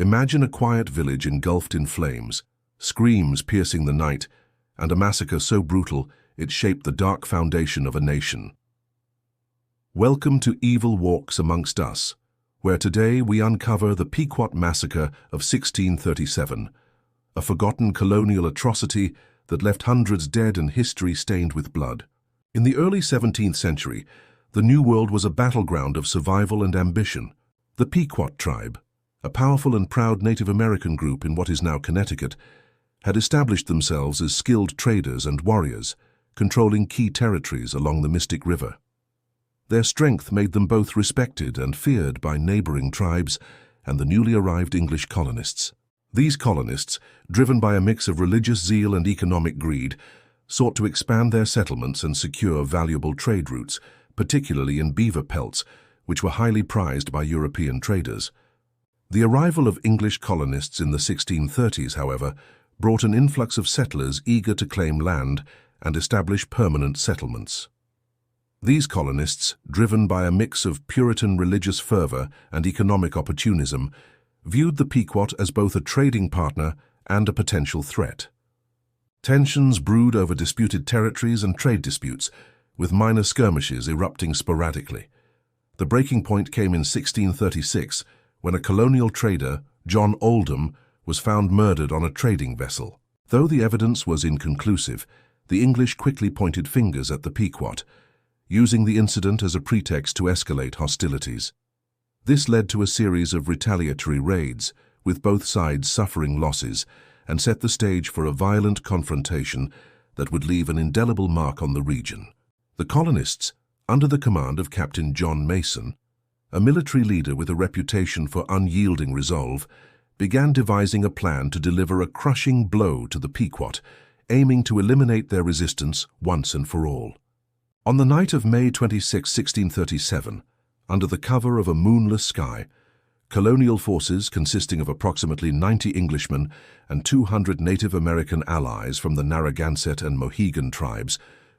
Imagine a quiet village engulfed in flames, screams piercing the night, and a massacre so brutal it shaped the dark foundation of a nation. Welcome to Evil Walks Amongst Us, where today we uncover the Pequot Massacre of 1637, a forgotten colonial atrocity that left hundreds dead and history stained with blood. In the early 17th century, the New World was a battleground of survival and ambition. The Pequot tribe, a powerful and proud Native American group in what is now Connecticut, had established themselves as skilled traders and warriors, controlling key territories along the Mystic River. Their strength made them both respected and feared by neighboring tribes and the newly arrived English colonists. These colonists, driven by a mix of religious zeal and economic greed, sought to expand their settlements and secure valuable trade routes, particularly in beaver pelts, which were highly prized by European traders. The arrival of English colonists in the 1630s, however, brought an influx of settlers eager to claim land and establish permanent settlements. These colonists, driven by a mix of Puritan religious fervor and economic opportunism, viewed the Pequot as both a trading partner and a potential threat. Tensions brewed over disputed territories and trade disputes, with minor skirmishes erupting sporadically. The breaking point came in 1636, when a colonial trader, John Oldham, was found murdered on a trading vessel. Though the evidence was inconclusive, the English quickly pointed fingers at the Pequot, using the incident as a pretext to escalate hostilities. This led to a series of retaliatory raids, with both sides suffering losses, and set the stage for a violent confrontation that would leave an indelible mark on the region. The colonists, under the command of Captain John Mason, a military leader with a reputation for unyielding resolve, began devising a plan to deliver a crushing blow to the Pequot, aiming to eliminate their resistance once and for all. On the night of May 26, 1637, under the cover of a moonless sky, colonial forces consisting of approximately 90 Englishmen and 200 Native American allies from the Narragansett and Mohegan tribes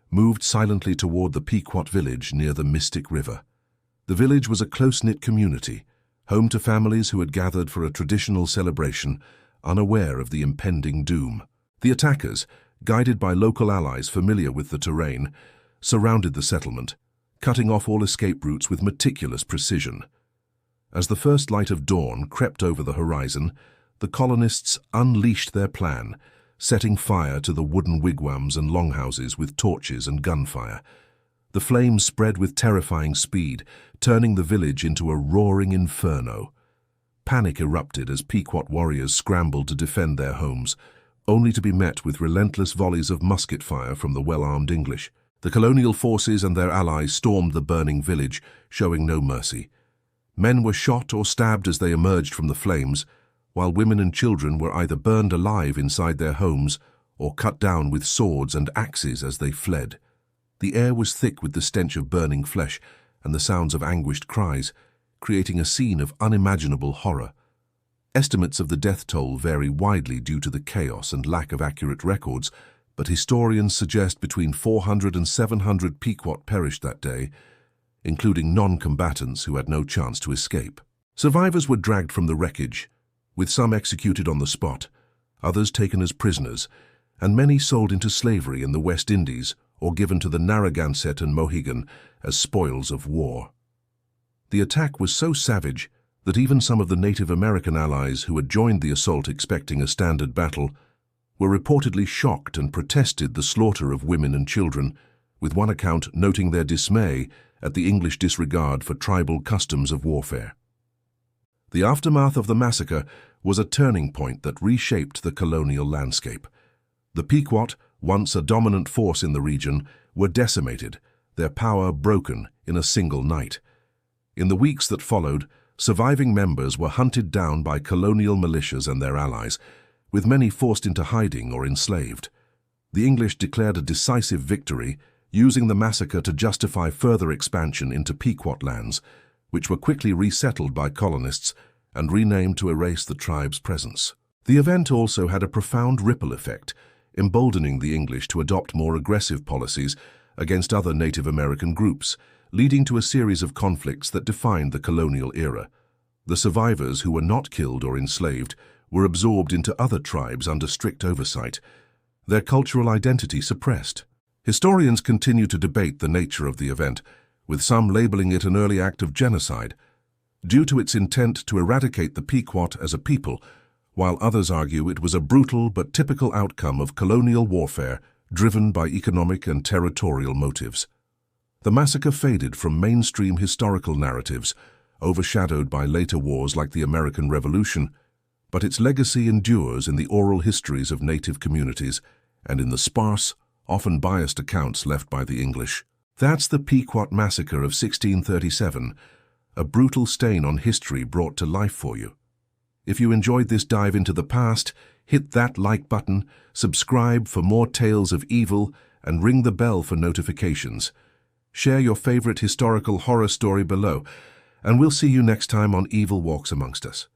moved silently toward the Pequot village near the Mystic River. The village was a close-knit community, home to families who had gathered for a traditional celebration, unaware of the impending doom. The attackers, guided by local allies familiar with the terrain, surrounded the settlement, cutting off all escape routes with meticulous precision. As the first light of dawn crept over the horizon, the colonists unleashed their plan, setting fire to the wooden wigwams and longhouses with torches and gunfire. The flames spread with terrifying speed, turning the village into a roaring inferno. Panic erupted as Pequot warriors scrambled to defend their homes, only to be met with relentless volleys of musket fire from the well-armed English. The colonial forces and their allies stormed the burning village, showing no mercy. Men were shot or stabbed as they emerged from the flames, while women and children were either burned alive inside their homes or cut down with swords and axes as they fled. The air was thick with the stench of burning flesh and the sounds of anguished cries, creating a scene of unimaginable horror. Estimates of the death toll vary widely due to the chaos and lack of accurate records, but historians suggest between 400 and 700 Pequot perished that day, including non-combatants who had no chance to escape. Survivors were dragged from the wreckage, with some executed on the spot, others taken as prisoners, and many sold into slavery in the West Indies or given to the Narragansett and Mohegan as spoils of war. The attack was so savage that even some of the Native American allies who had joined the assault expecting a standard battle were reportedly shocked and protested the slaughter of women and children, with one account noting their dismay at the English disregard for tribal customs of warfare. The aftermath of the massacre was a turning point that reshaped the colonial landscape. The Pequot, once a dominant force in the region, were decimated, their power broken in a single night. In the weeks that followed, surviving members were hunted down by colonial militias and their allies, with many forced into hiding or enslaved. The English declared a decisive victory, using the massacre to justify further expansion into Pequot lands, which were quickly resettled by colonists and renamed to erase the tribe's presence. The event also had a profound ripple effect, emboldening the English to adopt more aggressive policies against other Native American groups, leading to a series of conflicts that defined the colonial era. The survivors who were not killed or enslaved were absorbed into other tribes under strict oversight, their cultural identity suppressed. Historians continue to debate the nature of the event, with some labeling it an early act of genocide, due to its intent to eradicate the Pequot as a people, while others argue it was a brutal but typical outcome of colonial warfare driven by economic and territorial motives. The massacre faded from mainstream historical narratives, overshadowed by later wars like the American Revolution, but its legacy endures in the oral histories of native communities and in the sparse, often biased accounts left by the English. That's the Pequot Massacre of 1637, a brutal stain on history brought to life for you. If you enjoyed this dive into the past, hit that like button, subscribe for more tales of evil, and ring the bell for notifications. Share your favorite historical horror story below, and we'll see you next time on Evil Walks Amongst Us.